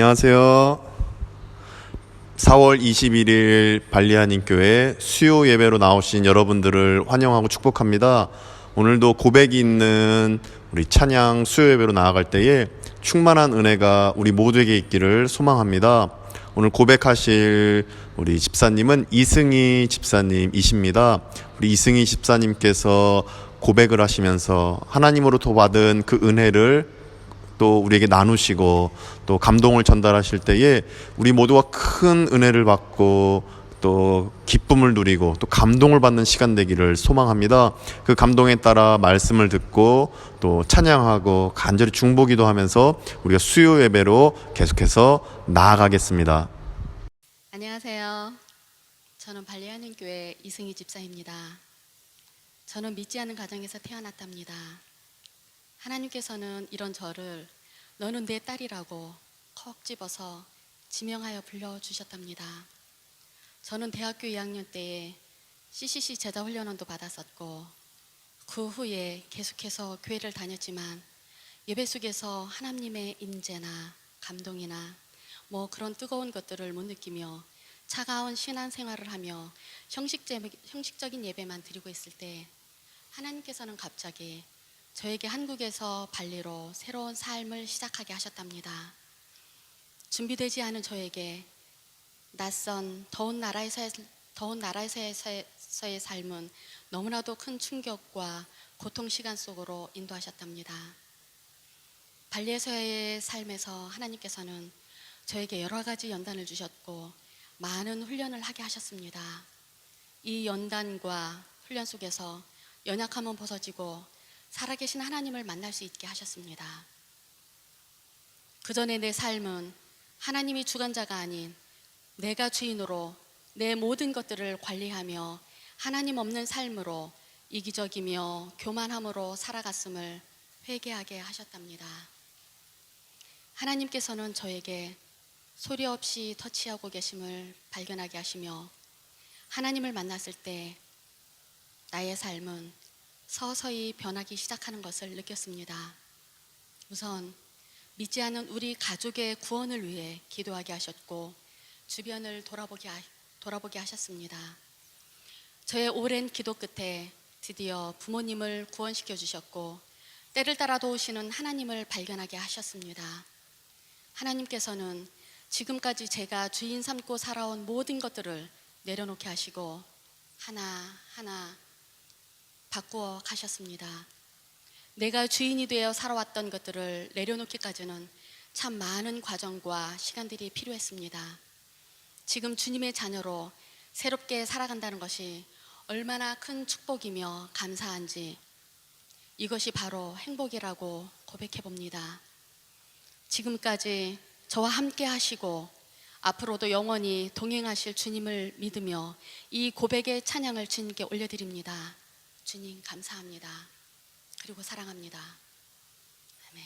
안녕하세요. 4월 21일 발리하님교회 수요 예배로 나오신 여러분들을 환영하고 축복합니다. 오늘도 고백이 있는 우리 찬양 수요 예배로 나아갈 때에 충만한 은혜가 우리 모두에게 있기를 소망합니다. 오늘 고백하실 우리 집사님은 이승희 집사님이십니다. 우리 이승희 집사님께서 고백을 하시면서 하나님으로부터 받은 그 은혜를 또 우리에게 나누시고 또 감동을 전달하실 때에 우리 모두가 큰 은혜를 받고 또 기쁨을 누리고 또 감동을 받는 시간 되기를 소망합니다. 그 감동에 따라 말씀을 듣고 또 찬양하고 간절히 중보기도 하면서 우리가 수요 예배로 계속해서 나아가겠습니다. 안녕하세요. 저는 발리하님교회 이승희 집사입니다. 저는 믿지 않는 가정에서 태어났답니다. 하나님께서는 이런 저를 너는 내 딸이라고 콕 집어서 지명하여 불러주셨답니다. 저는 대학교 2학년 때에 CCC 제자훈련원도 받았었고 그 후에 계속해서 교회를 다녔지만 예배 속에서 하나님의 임재나 감동이나 그런 뜨거운 것들을 못 느끼며 차가운 신앙생활을 하며 형식적인 예배만 드리고 있을 때 하나님께서는 갑자기 저에게 한국에서 발리로 새로운 삶을 시작하게 하셨답니다. 준비되지 않은 저에게 낯선 더운 나라에서의 삶은 너무나도 큰 충격과 고통 시간 속으로 인도하셨답니다. 발리에서의 삶에서 하나님께서는 저에게 여러 가지 연단을 주셨고 많은 훈련을 하게 하셨습니다. 이 연단과 훈련 속에서 연약함은 벗어지고 살아계신 하나님을 만날 수 있게 하셨습니다. 그 전에 내 삶은 하나님이 주관자가 아닌 내가 주인으로 내 모든 것들을 관리하며 하나님 없는 삶으로 이기적이며 교만함으로 살아갔음을 회개하게 하셨답니다. 하나님께서는 저에게 소리 없이 터치하고 계심을 발견하게 하시며 하나님을 만났을 때 나의 삶은 서서히 변하기 시작하는 것을 느꼈습니다. 우선 믿지 않는 우리 가족의 구원을 위해 기도하게 하셨고 주변을 돌아보게 하셨습니다. 저의 오랜 기도 끝에 드디어 부모님을 구원시켜 주셨고 때를 따라 도우시는 하나님을 발견하게 하셨습니다. 하나님께서는 지금까지 제가 주인 삼고 살아온 모든 것들을 내려놓게 하시고 하나하나 바꾸어 가셨습니다. 내가 주인이 되어 살아왔던 것들을 내려놓기까지는 참 많은 과정과 시간들이 필요했습니다. 지금 주님의 자녀로 새롭게 살아간다는 것이 얼마나 큰 축복이며 감사한지 이것이 바로 행복이라고 고백해 봅니다. 지금까지 저와 함께 하시고 앞으로도 영원히 동행하실 주님을 믿으며 이 고백의 찬양을 주님께 올려드립니다. 주님 감사합니다. 그리고 사랑합니다. 아멘.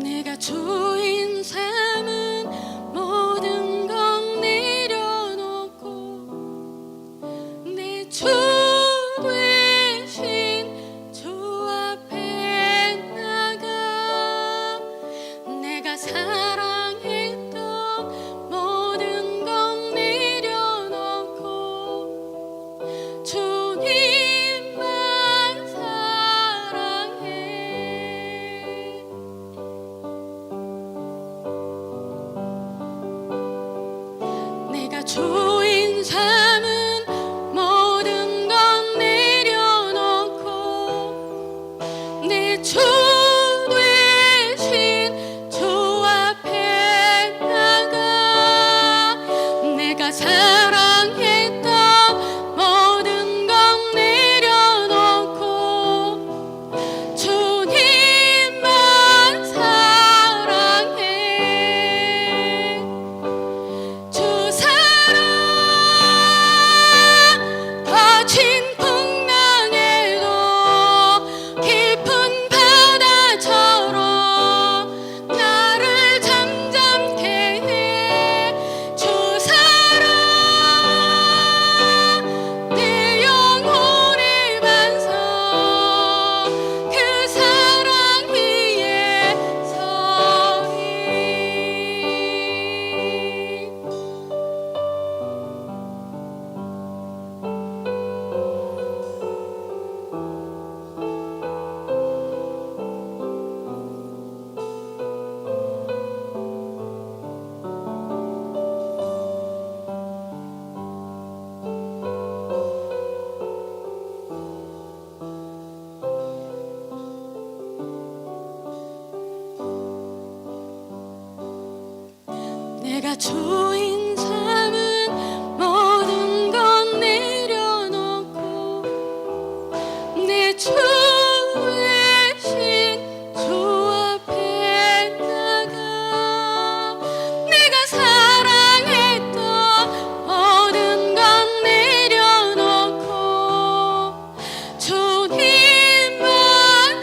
내가 주인 삼은 모든 건 내려놓고 내 주 대신 주 앞에 나가 내가 사랑했던 모든 건 내려놓고 주님만 사랑해 내가 주인 삼은 모든 건 내려놓고 내 주 대신 주 앞에 나가 내가 사랑했던 모든 건 내려놓고 주님만 사랑해 주 사랑 내가 주인 삼은 모든 것 내려놓고 내 주 대신 주 앞에 나가 내가 사랑했던 모든 것 내려놓고 주님만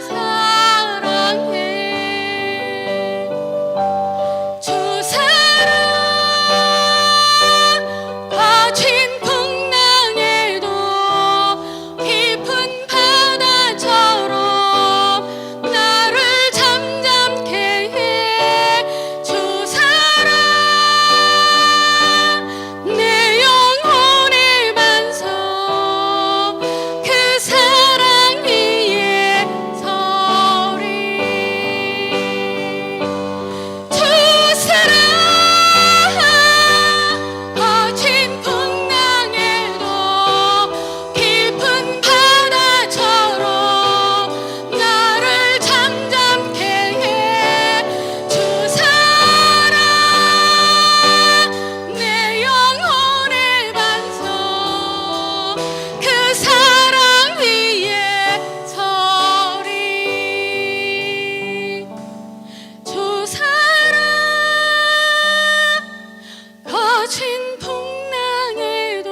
사랑해. 주 사랑 거친 풍랑에도 깊은 바다처럼 나를 잠잠케 해. 주 사랑 내 영혼의 반석 그 사랑 위에 서리. 주 사랑 거친 풍랑에도 깊은 바다처럼 나를 잠잠케 해. 주 사랑 내 영혼의 반석 그 사랑 위에 서리. 주 사랑 거친 풍랑에도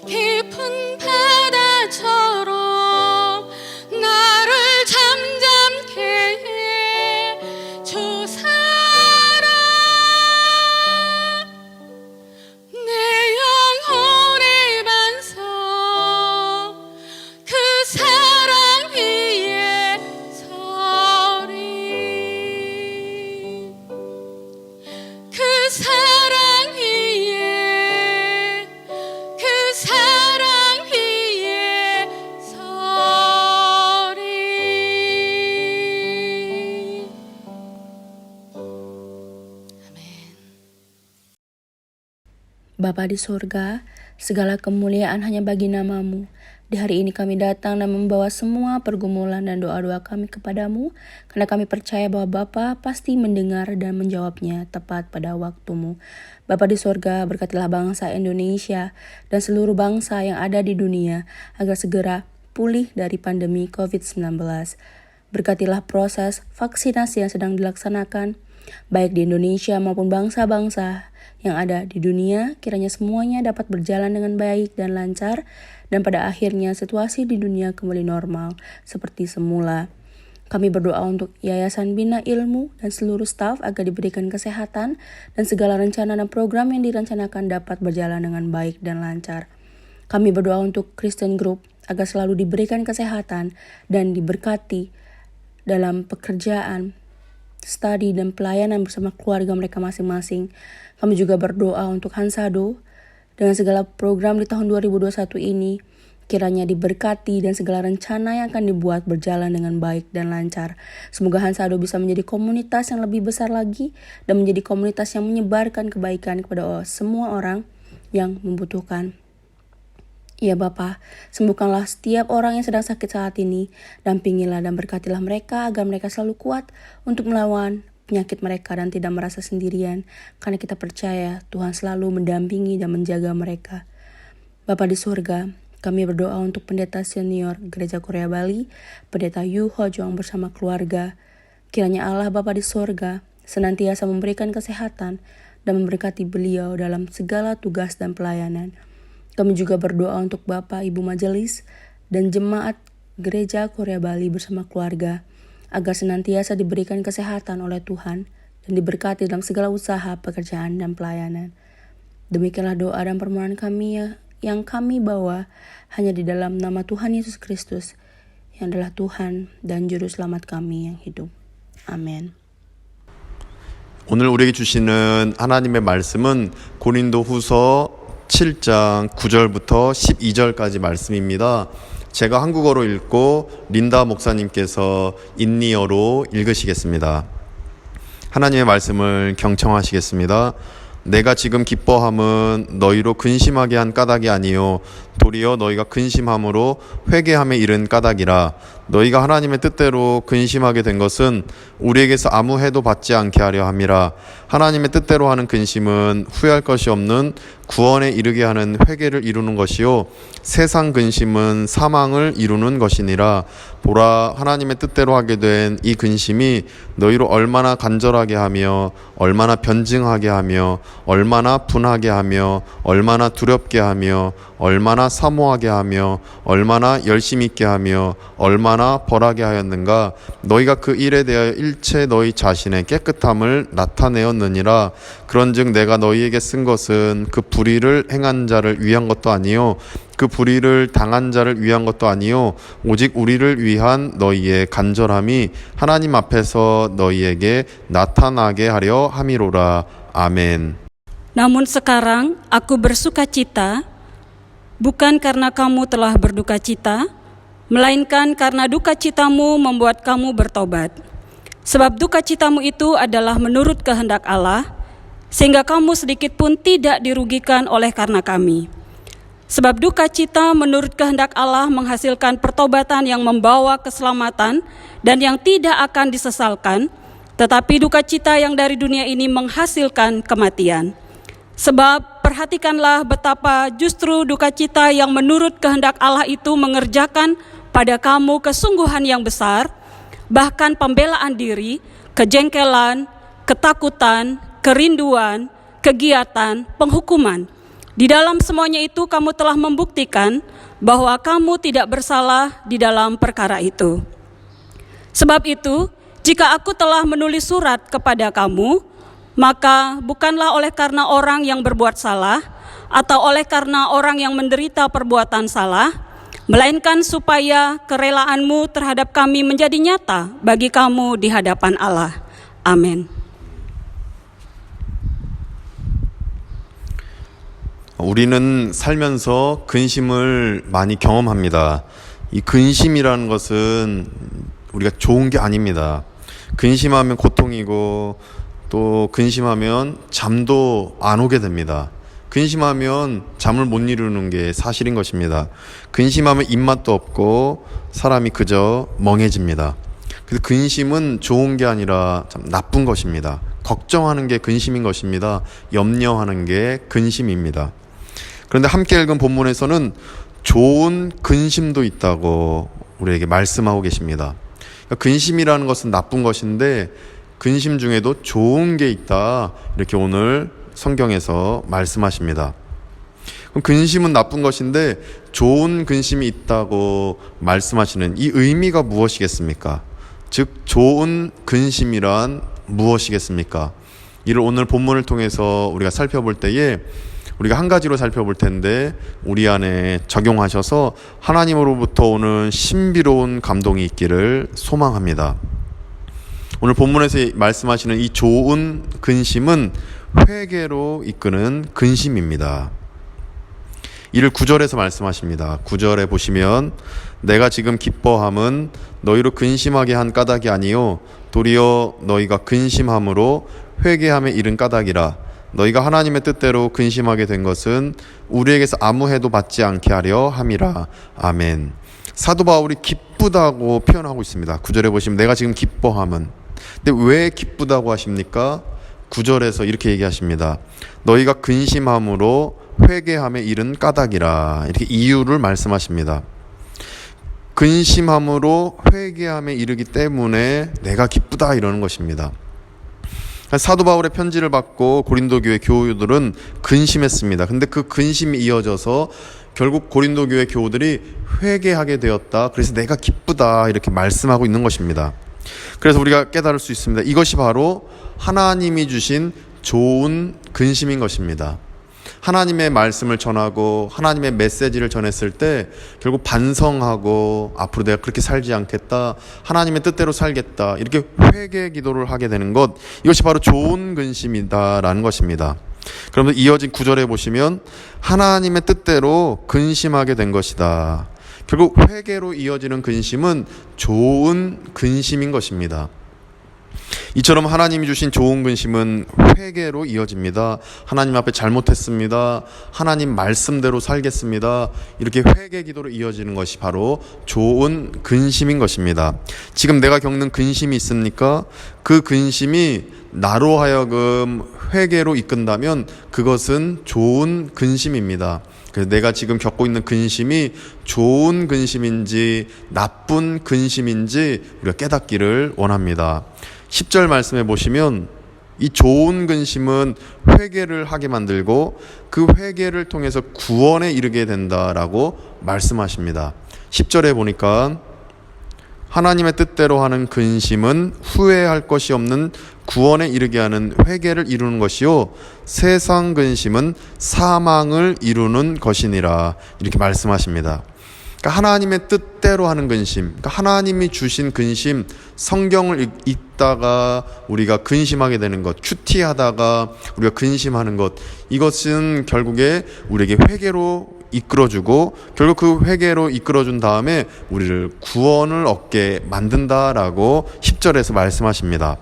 깊은 바다처럼 나를 잠잠케 해. 주 사랑 내 영혼의 반석 그 사랑 위에 서리. 그 사랑 위에 그 사랑 위에 서리. 아멘. Bapa di surga, segala kemuliaan hanya bagi nama-Mu. Di hari ini kami datang dan membawa semua pergumulan dan doa-doa kami kepadamu, karena kami percaya bahwa Bapa pasti mendengar dan menjawabnya tepat pada waktu-Mu. Bapa di surga, berkatilah bangsa Indonesia dan seluruh bangsa yang ada di dunia agar segera pulih dari pandemi COVID-19. Berkatilah proses vaksinasi yang sedang dilaksanakan, baik di Indonesia maupun bangsa-bangsa yang ada di dunia, kiranya semuanya dapat berjalan dengan baik dan lancar, dan pada akhirnya situasi di dunia kembali normal seperti semula. Kami berdoa untuk Yayasan Bina Ilmu dan seluruh staf agar diberikan kesehatan dan segala rencana dan program yang direncanakan dapat berjalan dengan baik dan lancar. Kami berdoa untuk Christian Group agar selalu diberikan kesehatan dan diberkati dalam pekerjaan, studi dan pelayanan bersama keluarga mereka masing-masing. Kami juga berdoa untuk Hansado dengan segala program di tahun 2021 ini, kiranya diberkati dan segala rencana yang akan dibuat berjalan dengan baik dan lancar. Semoga Hansado bisa menjadi komunitas yang lebih besar lagi dan menjadi komunitas yang menyebarkan kebaikan kepada semua orang yang membutuhkan. Ya Bapa, sembuhkanlah setiap orang yang sedang sakit saat ini, dampingilah dan berkatilah mereka agar mereka selalu kuat untuk melawan penyakit mereka dan tidak merasa sendirian, karena kita percaya Tuhan selalu mendampingi dan menjaga mereka. Bapa di surga, kami berdoa untuk Pendeta Senior Gereja Korea Bali, Pendeta Yu Ho Jong bersama keluarga. Kiranya Allah Bapa di surga senantiasa memberikan kesehatan dan memberkati beliau dalam segala tugas dan pelayanan. Kami juga berdoa untuk Bapak Ibu Majelis dan Jemaat Gereja Korea Bali bersama keluarga, agar senantiasa diberikan kesehatan oleh Tuhan dan diberkati dalam segala usaha, pekerjaan, dan pelayanan. Demikianlah doa dan permohonan kami yang kami bawa hanya di dalam nama Tuhan Yesus Kristus, yang adalah Tuhan dan Juru Selamat kami yang hidup. 아멘. 오늘 우리에게 주시는 하나님의 말씀은 고린도 후서 7장 9절부터 12절까지 말씀입니다. 제가 한국어로 읽고 린다 목사님께서 인니어로 읽으시겠습니다. 하나님의 말씀을 경청하시겠습니다. 내가 지금 기뻐함은 너희로 근심하게 한 까닭이 아니요 도리어 너희가 근심함으로 회개함에 이른 까닭이라. 너희가 하나님의 뜻대로 근심하게 된 것은 우리에게서 아무 해도 받지 않게 하려 함이라. 하나님의 뜻대로 하는 근심은 후회할 것이 없는 구원에 이르게 하는 회개를 이루는 것이요 세상 근심은 사망을 이루는 것이니라. 보라, 하나님의 뜻대로 하게 된 이 근심이 너희로 얼마나 간절하게 하며 얼마나 변증하게 하며 얼마나 분하게 하며 얼마나 두렵게 하며 얼마나 사모하게 하며 얼마나 열심히 있게 하며 얼마나 벌하게 하였는가. 너희가 그 일에 대하여 일체 너희 자신의 깨끗함을 나타내었느니라. 그런즉 내가 너희에게 쓴 것은 그 불의를 행한 자를 위한 것도 아니요 그 불의를 당한 자를 위한 것도 아니요 오직 우리를 위한 너희의 간절함이 하나님 앞에서 너희에게 나타나게 하려 함이로라. 아멘. Namun sekarang aku bersukacita, bukan karena kamu telah berduka cita, melainkan karena duka citamu membuat kamu bertobat. Sebab duka citamu itu adalah menurut kehendak Allah, sehingga kamu sedikit pun tidak dirugikan oleh karena kami. Sebab duka cita menurut kehendak Allah menghasilkan pertobatan yang membawa keselamatan dan yang tidak akan disesalkan, tetapi duka cita yang dari dunia ini menghasilkan kematian. Sebab perhatikanlah betapa justru duka cita yang menurut kehendak Allah itu mengerjakan pada kamu kesungguhan yang besar, bahkan pembelaan diri, kejengkelan, ketakutan, kerinduan, kegiatan, penghukuman. Di dalam semuanya itu kamu telah membuktikan bahwa kamu tidak bersalah di dalam perkara itu. Sebab itu, jika aku telah menulis surat kepada kamu, maka bukanlah oleh karena orang yang berbuat salah atau oleh karena orang yang menderita perbuatan salah, melainkan supaya kerelaanmu terhadap kami menjadi nyata bagi kamu di hadapan Allah. Amin. 우리는 살면서 근심을 많이 경험합니다. 이 근심이라는 것은 우리가 좋은 게 아닙니다. 근심하면 고통이고 또 근심하면 잠도 안 오게 됩니다. 근심하면 잠을 못 이루는 게 사실인 것입니다. 근심하면 입맛도 없고 사람이 그저 멍해집니다. 그래서 근심은 좋은 게 아니라 참 나쁜 것입니다. 걱정하는 게 근심인 것입니다. 염려하는 게 근심입니다. 그런데 함께 읽은 본문에서는 좋은 근심도 있다고 우리에게 말씀하고 계십니다. 그러니까 근심이라는 것은 나쁜 것인데 근심 중에도 좋은 게 있다, 이렇게 오늘 성경에서 말씀하십니다. 그럼 근심은 나쁜 것인데 좋은 근심이 있다고 말씀하시는 이 의미가 무엇이겠습니까? 즉 좋은 근심이란 무엇이겠습니까? 이를 오늘 본문을 통해서 우리가 살펴볼 때에 우리가 한 가지로 살펴볼 텐데 우리 안에 적용하셔서 하나님으로부터 오는 신비로운 감동이 있기를 소망합니다. 오늘 본문에서 말씀하시는 이 좋은 근심은 회개로 이끄는 근심입니다. 이를 9절에서 말씀하십니다. 9절에 보시면 내가 지금 기뻐함은 너희로 근심하게 한 까닭이 아니요 도리어 너희가 근심함으로 회개함에 이른 까닭이라. 너희가 하나님의 뜻대로 근심하게 된 것은 우리에게서 아무 해도 받지 않게 하려 함이라. 아멘. 사도 바울이 기쁘다고 표현하고 있습니다. 9절에 보시면 내가 지금 기뻐함은, 근데 왜 기쁘다고 하십니까? 9절에서 이렇게 얘기하십니다. 너희가 근심함으로 회개함에 이른 까닭이라. 이렇게 이유를 말씀하십니다. 근심함으로 회개함에 이르기 때문에 내가 기쁘다, 이러는 것입니다. 사도 바울의 편지를 받고 고린도 교회 교우들은 근심했습니다. 근데 그 근심이 이어져서 결국 고린도 교회 교우들이 회개하게 되었다. 그래서 내가 기쁘다, 이렇게 말씀하고 있는 것입니다. 그래서 우리가 깨달을 수 있습니다. 이것이 바로 하나님이 주신 좋은 근심인 것입니다. 하나님의 말씀을 전하고 하나님의 메시지를 전했을 때 결국 반성하고 앞으로 내가 그렇게 살지 않겠다, 하나님의 뜻대로 살겠다, 이렇게 회개 기도를 하게 되는 것, 이것이 바로 좋은 근심이다라는 것입니다. 그러면 이어진 9절에 보시면 하나님의 뜻대로 근심하게 된 것이다. 결국 회개로 이어지는 근심은 좋은 근심인 것입니다. 이처럼 하나님이 주신 좋은 근심은 회개로 이어집니다. 하나님 앞에 잘못했습니다. 하나님 말씀대로 살겠습니다. 이렇게 회개 기도로 이어지는 것이 바로 좋은 근심인 것입니다. 지금 내가 겪는 근심이 있습니까? 그 근심이 나로 하여금 회개로 이끈다면 그것은 좋은 근심입니다. 그래서 내가 지금 겪고 있는 근심이 좋은 근심인지 나쁜 근심인지 우리가 깨닫기를 원합니다. 10절 말씀해 보시면 이 좋은 근심은 회개를 하게 만들고 그 회개를 통해서 구원에 이르게 된다라고 말씀하십니다. 10절에 보니까 하나님의 뜻대로 하는 근심은 후회할 것이 없는 구원에 이르게 하는 회개를 이루는 것이요 세상 근심은 사망을 이루는 것이니라 이렇게 말씀하십니다. 그러니까 하나님의 뜻대로 하는 근심, 그러니까 하나님이 주신 근심, 성경을 읽다가 우리가 근심하게 되는 것, 큐티하다가 우리가 근심하는 것, 이것은 결국에 우리에게 회개로 이끌어주고 결국 그 회개로 이끌어준 다음에 우리를 구원을 얻게 만든다라고 10절에서 말씀하십니다.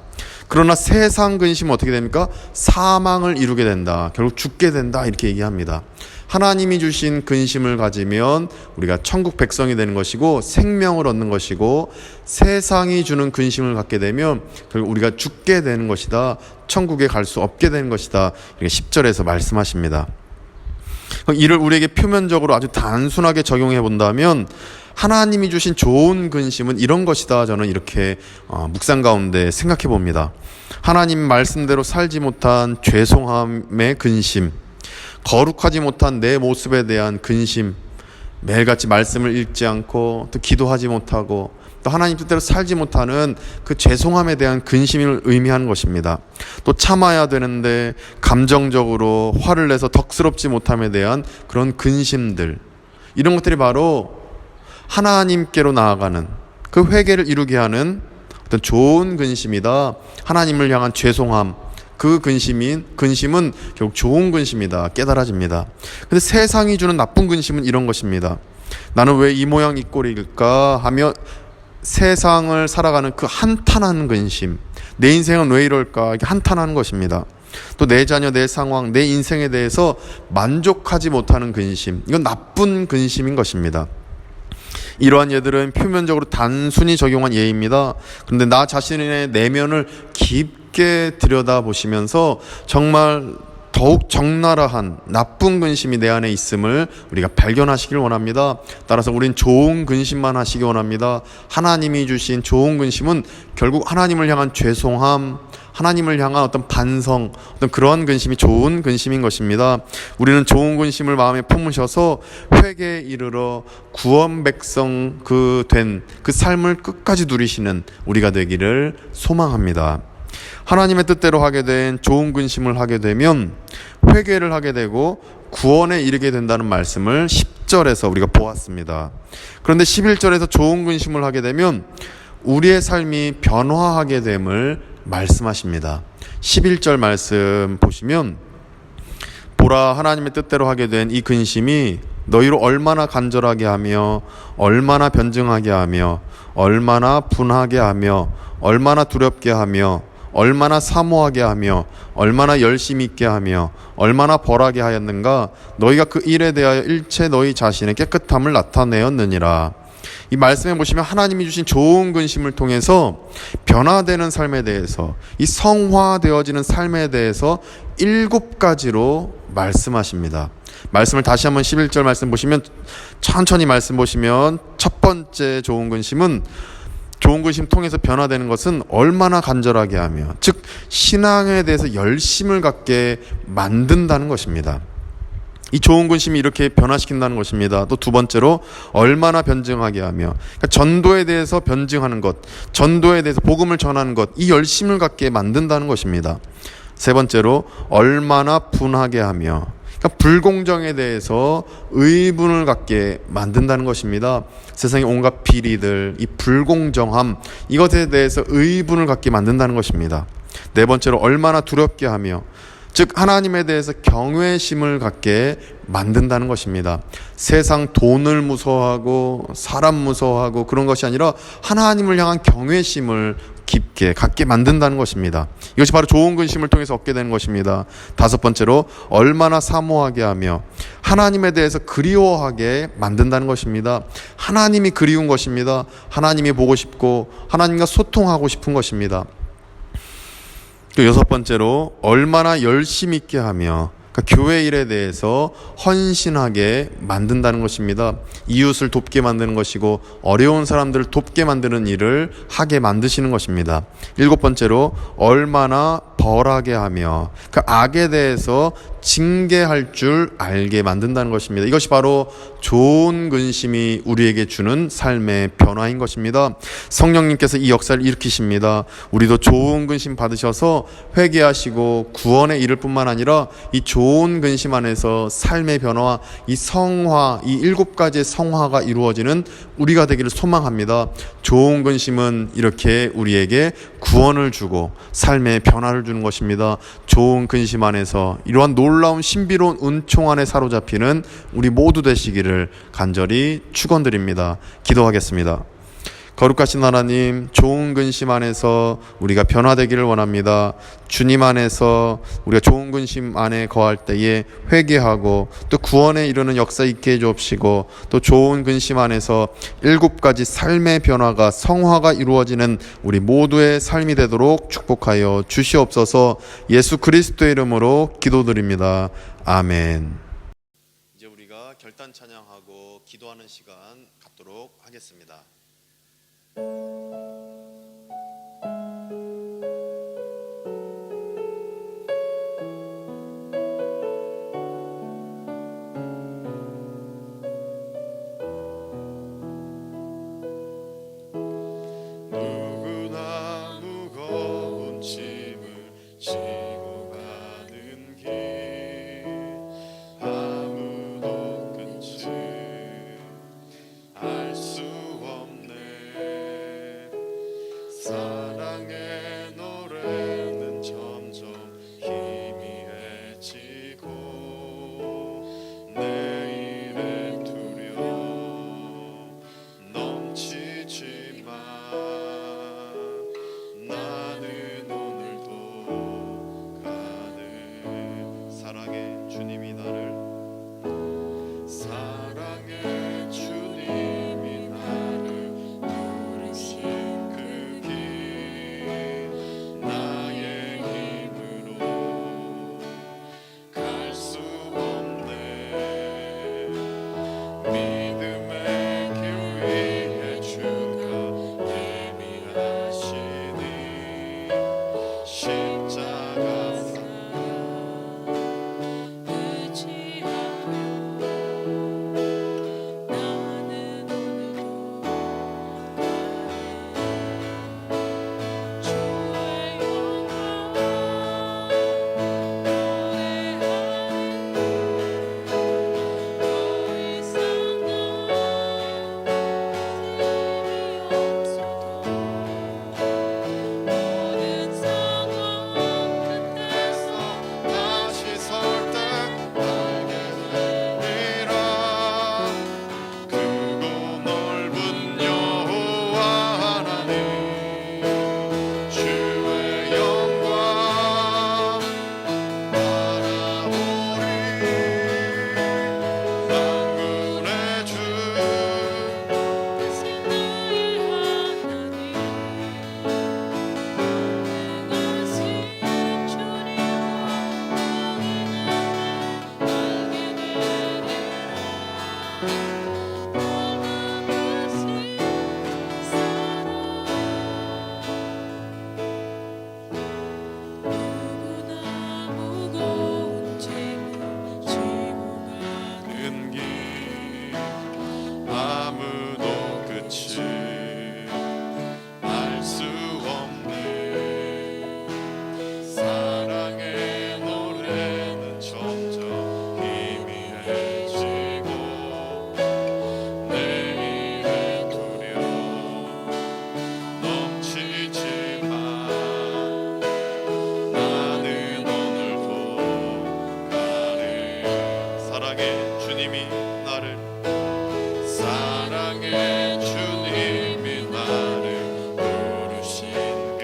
그러나 세상 근심은 어떻게 됩니까? 사망을 이루게 된다. 결국 죽게 된다. 이렇게 얘기합니다. 하나님이 주신 근심을 가지면 우리가 천국 백성이 되는 것이고 생명을 얻는 것이고 세상이 주는 근심을 갖게 되면 결국 우리가 죽게 되는 것이다. 천국에 갈 수 없게 되는 것이다. 이렇게 10절에서 말씀하십니다. 이를 우리에게 표면적으로 아주 단순하게 적용해 본다면 하나님이 주신 좋은 근심은 이런 것이다. 저는 이렇게 묵상 가운데 생각해 봅니다. 하나님 말씀대로 살지 못한 죄송함의 근심, 거룩하지 못한 내 모습에 대한 근심, 매일같이 말씀을 읽지 않고 또 기도하지 못하고 또 하나님 뜻대로 살지 못하는 그 죄송함에 대한 근심을 의미하는 것입니다. 또 참아야 되는데 감정적으로 화를 내서 덕스럽지 못함에 대한 그런 근심들, 이런 것들이 바로 하나님께로 나아가는 그 회개를 이루게 하는 어떤 좋은 근심이다. 하나님을 향한 죄송함, 그 근심은 결국 좋은 근심이다. 깨달아집니다. 근데 세상이 주는 나쁜 근심은 이런 것입니다. 나는 왜 이 모양 이 꼴일까 하며 세상을 살아가는 그 한탄하는 근심, 내 인생은 왜 이럴까 이렇게 한탄하는 것입니다. 또 내 자녀, 내 상황, 내 인생에 대해서 만족하지 못하는 근심, 이건 나쁜 근심인 것입니다. 이러한 예들은 표면적으로 단순히 적용한 예입니다. 그런데 나 자신의 내면을 깊게 들여다보시면서 정말 더욱 적나라한 나쁜 근심이 내 안에 있음을 우리가 발견하시길 원합니다. 따라서 우린 좋은 근심만 하시기 원합니다. 하나님이 주신 좋은 근심은 결국 하나님을 향한 죄송함, 하나님을 향한 어떤 반성, 어떤 그러한 근심이 좋은 근심인 것입니다. 우리는 좋은 근심을 마음에 품으셔서 회개에 이르러 구원 백성 된 그 삶을 끝까지 누리시는 우리가 되기를 소망합니다. 하나님의 뜻대로 하게 된 좋은 근심을 하게 되면 회개를 하게 되고 구원에 이르게 된다는 말씀을 10절에서 우리가 보았습니다. 그런데 11절에서 좋은 근심을 하게 되면 우리의 삶이 변화하게 됨을 말씀하십니다. 11절 말씀 보시면 보라, 하나님의 뜻대로 하게 된 이 근심이 너희로 얼마나 간절하게 하며 얼마나 변증하게 하며 얼마나 분하게 하며 얼마나 두렵게 하며 얼마나 사모하게 하며 얼마나 열심히 있게 하며 얼마나 벌하게 하였는가. 너희가 그 일에 대하여 일체 너희 자신의 깨끗함을 나타내었느니라. 이 말씀에 보시면 하나님이 주신 좋은 근심을 통해서 변화되는 삶에 대해서, 이 성화되어지는 삶에 대해서 7가지로 말씀하십니다. 말씀을 다시 한번 11절 말씀 보시면, 천천히 말씀 보시면, 첫 번째 좋은 근심 통해서 변화되는 것은 얼마나 간절하게 하며, 즉 신앙에 대해서 열심을 갖게 만든다는 것입니다. 이 좋은 근심이 이렇게 변화시킨다는 것입니다. 또 두 번째로 얼마나 변증하게 하며, 그러니까 전도에 대해서 변증하는 것, 전도에 대해서 복음을 전하는 것, 이 열심을 갖게 만든다는 것입니다. 세 번째로 얼마나 분하게 하며, 그러니까 불공정에 대해서 의분을 갖게 만든다는 것입니다. 세상의 온갖 비리들, 이 불공정함, 이것에 대해서 의분을 갖게 만든다는 것입니다. 네 번째로 얼마나 두렵게 하며, 즉 하나님에 대해서 경외심을 갖게 만든다는 것입니다. 세상 돈을 무서워하고 사람 무서워하고 그런 것이 아니라 하나님을 향한 경외심을 깊게 갖게 만든다는 것입니다. 이것이 바로 좋은 근심을 통해서 얻게 되는 것입니다. 다섯 번째로 얼마나 사모하게 하며 하나님에 대해서 그리워하게 만든다는 것입니다. 하나님이 그리운 것입니다. 하나님이 보고 싶고 하나님과 소통하고 싶은 것입니다. 또 여섯 번째로 얼마나 열심 있게 하며 그러니까 교회 일에 대해서 헌신하게 만든다는 것입니다. 이웃을 돕게 만드는 것이고 어려운 사람들을 돕게 만드는 일을 하게 만드시는 것입니다. 일곱 번째로 얼마나 벌하게 하며 그 악에 대해서 징계할 줄 알게 만든다는 것입니다. 이것이 바로 좋은 근심이 우리에게 주는 삶의 변화인 것입니다. 성령님께서 이 역사를 일으키십니다. 우리도 좋은 근심 받으셔서 회개하시고 구원에 이를 뿐만 아니라 이 좋은 근심 안에서 삶의 변화와 이 성화, 이 일곱 가지의 성화가 이루어지는 우리가 되기를 소망합니다. 좋은 근심은 이렇게 우리에게 구원을 주고 삶의 변화를 주는 것입니다. 좋은 근심 안에서 이러한 놀라운 신비로운 은총 안에 사로잡히는 우리 모두 되시기를 간절히 축원드립니다. 기도하겠습니다. 거룩하신 하나님, 좋은 근심 안에서 우리가 변화되기를 원합니다. 주님 안에서 우리가 좋은 근심 안에 거할 때에 회개하고 또 구원에 이르는 역사 있게 해주옵시고 또 좋은 근심 안에서 일곱 가지 삶의 변화가 성화가 이루어지는 우리 모두의 삶이 되도록 축복하여 주시옵소서. 예수 그리스도의 이름으로 기도드립니다. 아멘. 이제 우리가 결단 찬양하고 기도하는 시간 갖도록 하겠습니다. 누구나 무거운 짐을 지고 가는 길 아무도 끝을 알 수 없네. 사랑의 노래는 점점 희미해지고 내일의 두려움 넘치지만 나는 오늘도 가는 사랑의 주님이 나를 사랑의 주님이 나를 부르신 그 길 나의 힘으로 갈 수 없네. 믿음의 길 위에 주가 예비하시니 십자가 다시 설 때 알게 되리라. 크고 넓은 여호와 하나님 주의 영광 바라보리. 만군의 주 다시 나의 하나님 그것이 주님과 알게 누구나 무거운 짐을 지고 가는 길 아무도 끝을 알 수 없네. 사랑의 노래는 점점 희미해지고 내일의 두려움 넘치지만 나는 오늘도 가를 사랑의 주님이 나를 사랑의 주님이 나를 부르신 그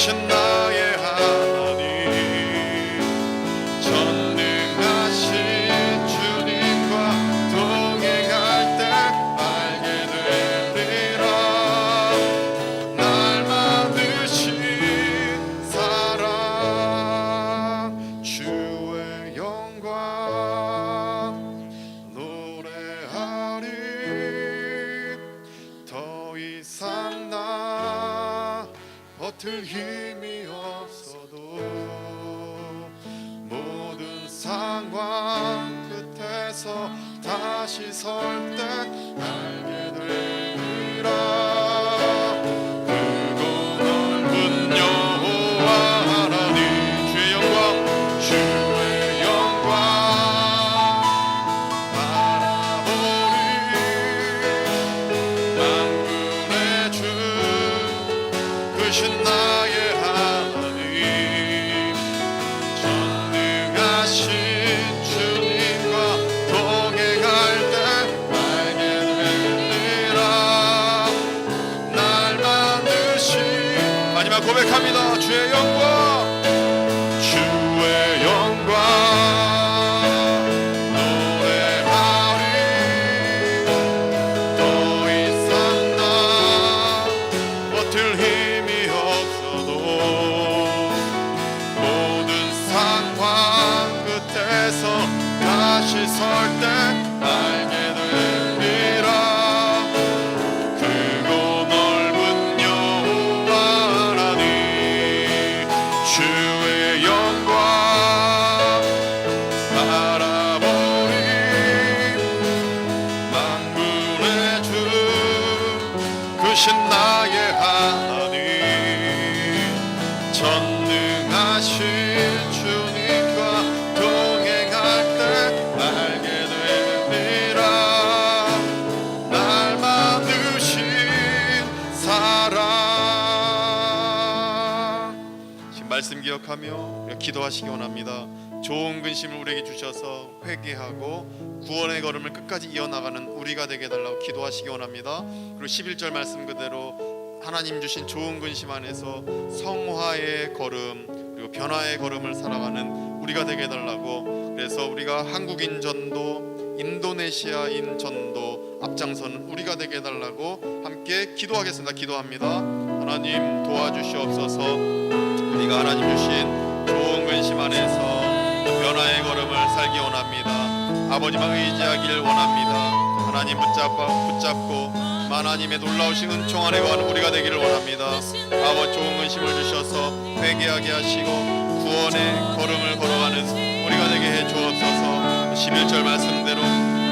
크신 나의 하나님 전능하신 주님과 동행할 때 알게 되리라 날 만드신 사랑 주의 영광 노래하리 더 이상 나 버틸 힘이 없어도 모든 상황 끝에서 다시 설 때 알게 되리라 크고 넓은 여호와 하나님 주의 영광 바라보리 만군의 주 크신 나의 하나님 전능하신 주님과 동행할 때 알게 되리라 날 만드신 마지막 고백합니다 주의 영광 노래하리 더 이상 나 버틸 힘이 없어도 모든 상황 끝에서 다시 설 때 알게 되리라 크고 넓은 여호와 하나님 주의 영광 바라보리 만군의 주 크신 나의 하나님 전능하신 주님과 동행할 때 알게 되리라 날 만드신 사랑 지금 말씀 기억하며 기도하시기 원합니다. 좋은 근심을 우리에게 주셔서 회개하고 구원의 걸음을 끝까지 이어나가는 우리가 되게 해달라고 기도하시기 원합니다. 그리고 11절 말씀 그대로 하나님 주신 좋은 근심 안에서 성화의 걸음 그리고 변화의 걸음을 살아가는 우리가 되게 해달라고 그래서 우리가 한국인 전도 인도네시아인 전도 앞장서는 우리가 되게 해달라고 함께 기도하겠습니다. 기도합니다. 하나님 도와주시옵소서. 우리가 하나님 주신 좋은 근심 안에서 변화의 걸음을 살기 원합니다. 아버지만 의지하기를 원합니다. 하나님 붙잡고 하나님의 놀라우신 은총 안에 거하는 우리가 되기를 원합니다. 아버지 좋은 근심을 주셔서 회개하게 하시고 구원의 걸음을 걸어가는 우리가 되게 해 주옵소서. 11절 말씀대로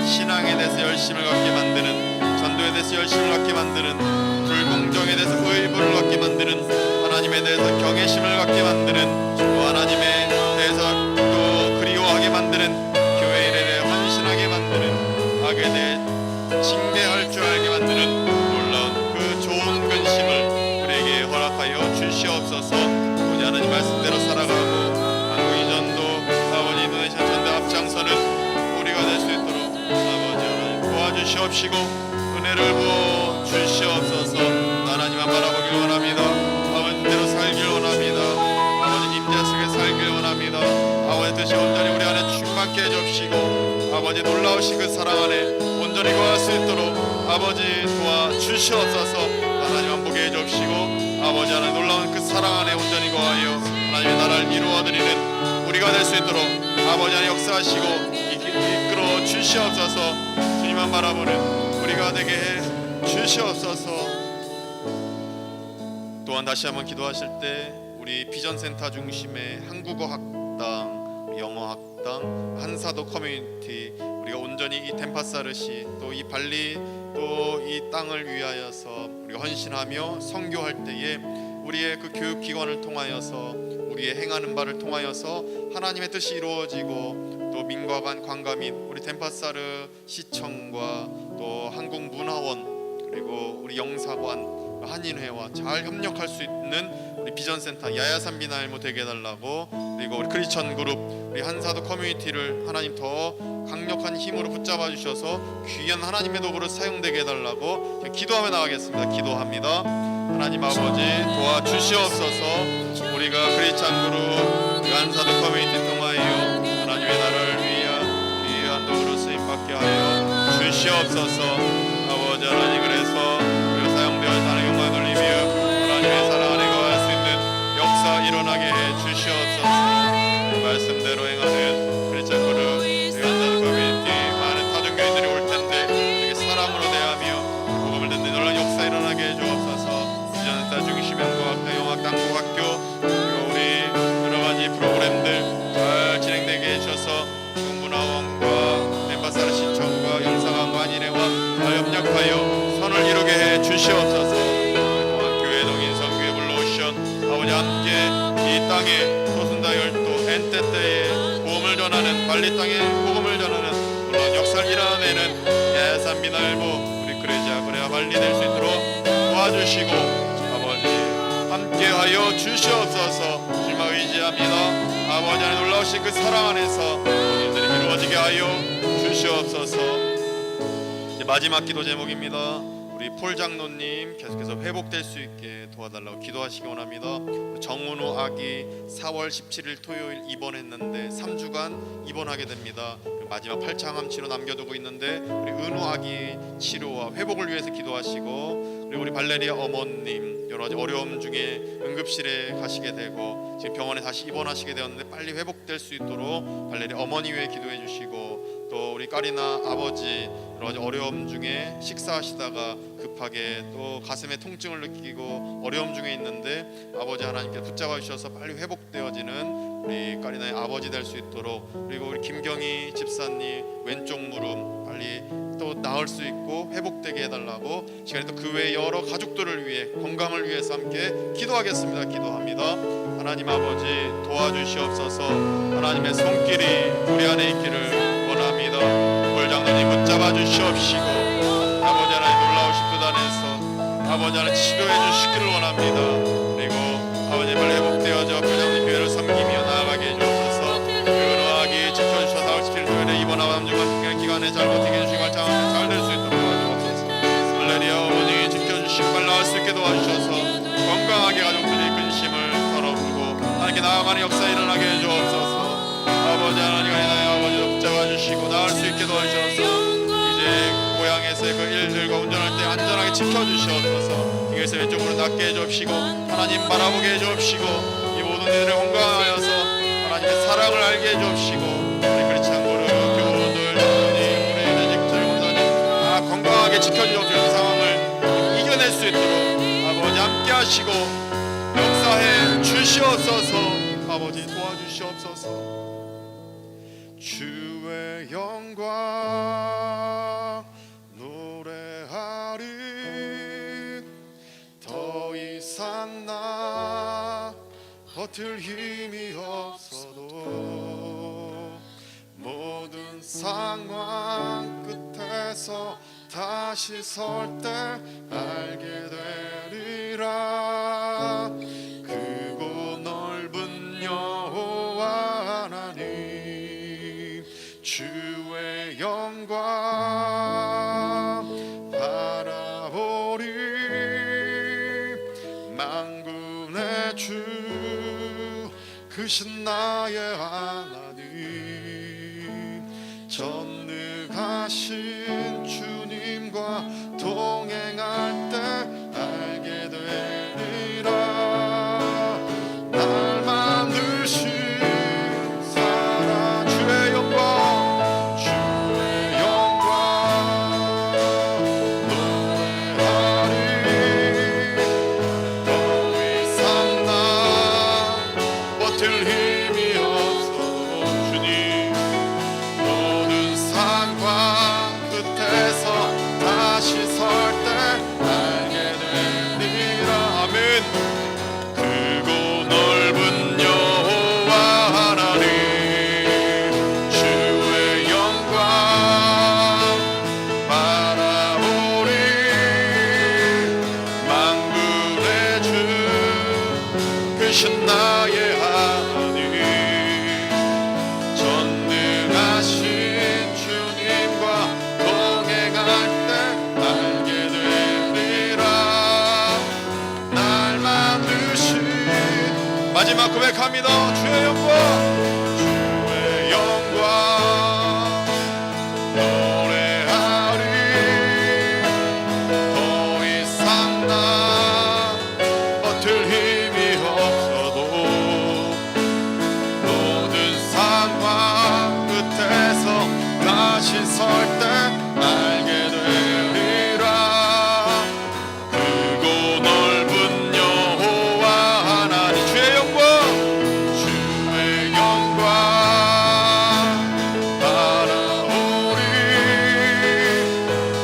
신앙에 대해서 열심을 갖게 만드는 전도에 대해서 열심을 갖게 만드는 불공정에 대해서 의부를 갖게 만드는 하나님에 대해서 경외심을 갖게 만드는 또 하나님에 대해서 또 그리워하게 만드는 교회 일에 대해 헌신하게 만드는 악에 대해 징계할 줄 알게 만드는 놀라운 그 좋은 근심을 우리에게 허락하여 주시옵소서. 오직 하나님 말씀대로 살아가고 한국인 전도 아버지 인도네시아 전도 앞장서는 우리가 될 수 있도록 아버지 하나님 도와주시옵시고 은혜를 부어 주시옵소서. 하나님만 바라보길 원합니다. 아버지대로 살길 원합니다. 아버지 임재 속에 살길 원합니다. 아버지 뜻이 온전히 우리 안에 충만케 해주시고 아버지 놀라우신 그 사랑 안에 온전히 거할 수 있도록 아버지 도와주시옵소서. 하나님만 보게 해주시고 아버지 하나님 놀라운 그 사랑 안에 온전히 거하여 하나님의 나라를 이루어드리는 우리가 될 수 있도록 아버지 하나님 역사하시고 이끌어 주시옵소서. 주님만 바라보는 우리가 되게 해 주시옵소서. 또한 다시 한번 기도하실 때 우리 비전센터 중심의 한국어 학당, 영어 학당, 한사도 커뮤니티 우리가 온전히 이 덴파사르시 또 이 발리 또 이 땅을 위하여서 우리가 헌신하며 선교할 때에 우리의 그 교육기관을 통하여서 우리의 행하는 바를 통하여서 하나님의 뜻이 이루어지고 또 민과 간 관가 및 우리 덴파사르 시청과 또 한국문화원 그리고 우리 영사관 한인회와 잘 협력할 수 있는 우리 비전센터 야야산 비나일모 되게 해달라고 그리고 우리 크리스천 그룹 우리 한사도 커뮤니티를 하나님 더 강력한 힘으로 붙잡아 주셔서 귀한 하나님의 도구로 사용되게 해달라고 기도하며 나가겠습니다. 기도합니다. 하나님 아버지 도와주시옵소서. 우리가 크리스찬 그룹 안사도 커뮤니티 통하여 하나님의 나라를 귀한 도구로 쓰임받게 하여 주시옵소서. 아버지 하나님, 그래서 우리가 사용되어 하는 영광을 돌리며 하나님의 사랑 안에 거할 수 있는 역사 일어나게 해 주시옵소서. 말씀대로 행하는 크리스찬 그룹 안사도 커뮤니티 많은 타종교인들이 올 텐데 이렇게 사랑으로 대하며 복음을 듣는 놀라운 역사 일어나게 해 주옵소서. 비전스타 중심형과 영학 당국학교 그리고 우리 여러 가지 프로그램들 잘 진행되게 해주셔서 문화원과 엠바사르 시청과 영상학과 안인회와 협력하여 선을 이루게 해 주시옵소서. 교회 동인성교회 블루오션 아버지 함께 이 땅에 도순다 열도 엔테테에 복음을 전하는 발리 땅에 복음을 전하는 물론 역사를 일어나는 예산 미날보 우리 그레자 그래야 발리 될 수 있도록 도와주시고 아버지 함께하여 주시옵소서. 주님을 의지합니다. 아버지 안에 놀라우신 그 사랑 안에서 모든 일들이 이루어지게 하여 주시옵소서. 이제 마지막 기도 제목입니다. 우리 폴 장로님 계속해서 회복될 수 있게 도와달라고 기도하시기 원합니다. 정은우 아기 4월 17일 토요일 입원했는데 3주간 입원하게 됩니다. 마지막 8차암 치료 남겨두고 있는데 우리 은우 아기 치료와 회복을 위해서 기도하시고, 그리고 우리 발레리아 어머님 여러 가지 어려움 중에 응급실에 가시게 되고 지금 병원에 다시 입원하시게 되었는데 빨리 회복될 수 있도록 발레리아 어머니 위해 기도해 주시고, 또 우리 까리나 아버지 여러 가지 어려움 중에 식사하시다가 급하게 또 가슴에 통증을 느끼고 어려움 중에 있는데 아버지 하나님께 붙잡아 주셔서 빨리 회복되어지는 우리 까리나의 아버지 될 수 있도록, 그리고 우리 김경희 집사님 왼쪽 무릎 빨리 또 나을 수 있고 회복되게 해달라고 시간에 또 그 외 여러 가족들을 위해 건강을 위해서 함께 기도하겠습니다. 기도합니다. 하나님 아버지 도와주시옵소서. 하나님의 손길이 우리 안에 있기를 원합니다. 볼 장로님 붙잡아 주시옵시고 아버지 하나님 놀라우신 뜻 안에서 아버지 하나님 치료해 주시기를 원합니다. 그리고 아버지 빨리 회복되어져 볼 장로님 교회를 섬기며 나아가게 해주옵소서. 의로하게 지켜주셔서 나올 시킬 교회에 입원하고 함중한 기간에 잘 버티게 해주시고 말짱하게 잘 될 수 있도록 도와주옵소서. 발레리아 어머니 지켜주시고 빨리 나을 수 있게 도와주셔서 건강하게 가족들의 근심을 털어주고 하나님께 나아가는 역사 일어나게 해주옵소서. 아버지 하나님 나의 아버지도 붙잡아 주시고 나을 수 있게 도와주셔서 이제 고향에서의 그 일들과 운전할 때 안전하게 지켜주시옵소서. 이것을 왼쪽으로 낫게 해주옵시고 하나님 바라보게 해주옵시고 이 모든 일을 건강하여서 하나님의 사랑을 알게 해주옵시고 우리 크리스찬 그룹 교우들 우리 대직들 원사님 다 건강하게 지켜주옵시고 이 상황을 이겨낼 수 있도록 아버지 함께 하시고 역사해 주시옵소서. 아버지 도와주시옵소서. 주의 영광 노래하리 더 이상 나 버틸 힘이 없어도 모든 상황 끝에서 다시 설 때 알게 되리라. 크고 넓은 여호와 하나님 주의 영광 바라보리. 만군의 주 크신 나의 하나님 전능하신 주님과 동행할 때 알게 되리라. 날 만드신 사랑 주의 영광 주의 영광 노래하리. 더 이상 나 버틸 힘이 없어도 마지막 고백합니다. 주의 영광, 주의 영광 노래하리. 더 이상 나 버틸 힘이 없어도 모든 상황 끝에서 다시 설 때 알게 되리라. 크고 넓은 여호와 하나님, 주의 영광, 주의 영광 바라오리.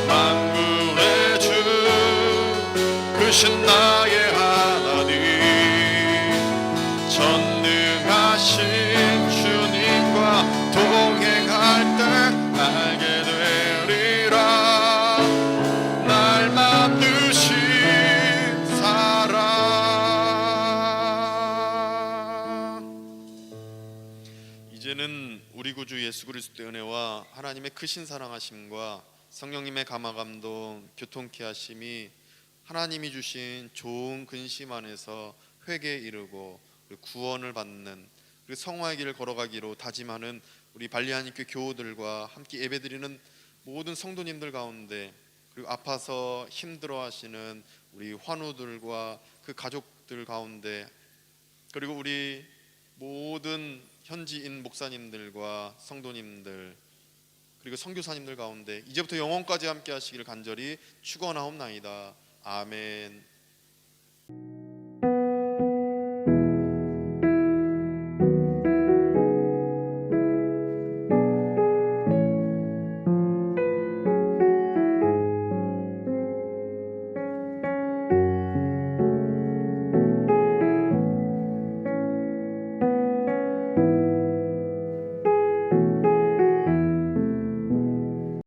만군의 주 크신 나의 하나님, 전능하신 주님과 동행할 때 알게 되리라. 날 만드신 사랑. 이제는 우리 구주 예수 그리스도의 은혜와 하나님의 크신 사랑하심과 성령님의 감화감동 교통케 하심이 하나님이 주신 좋은 근심 안에서 회개에 이르고 구원을 받는 그리고 성화의 길을 걸어가기로 다짐하는 우리 발리하님교 교우들과 함께 예배드리는 모든 성도님들 가운데, 그리고 아파서 힘들어하시는 우리 환우들과 그 가족들 가운데, 그리고 우리 모든 현지인 목사님들과 성도님들 그리고 선교사님들 가운데 이제부터 영원까지 함께 하시기를 간절히 축원하옵나이다. 아멘.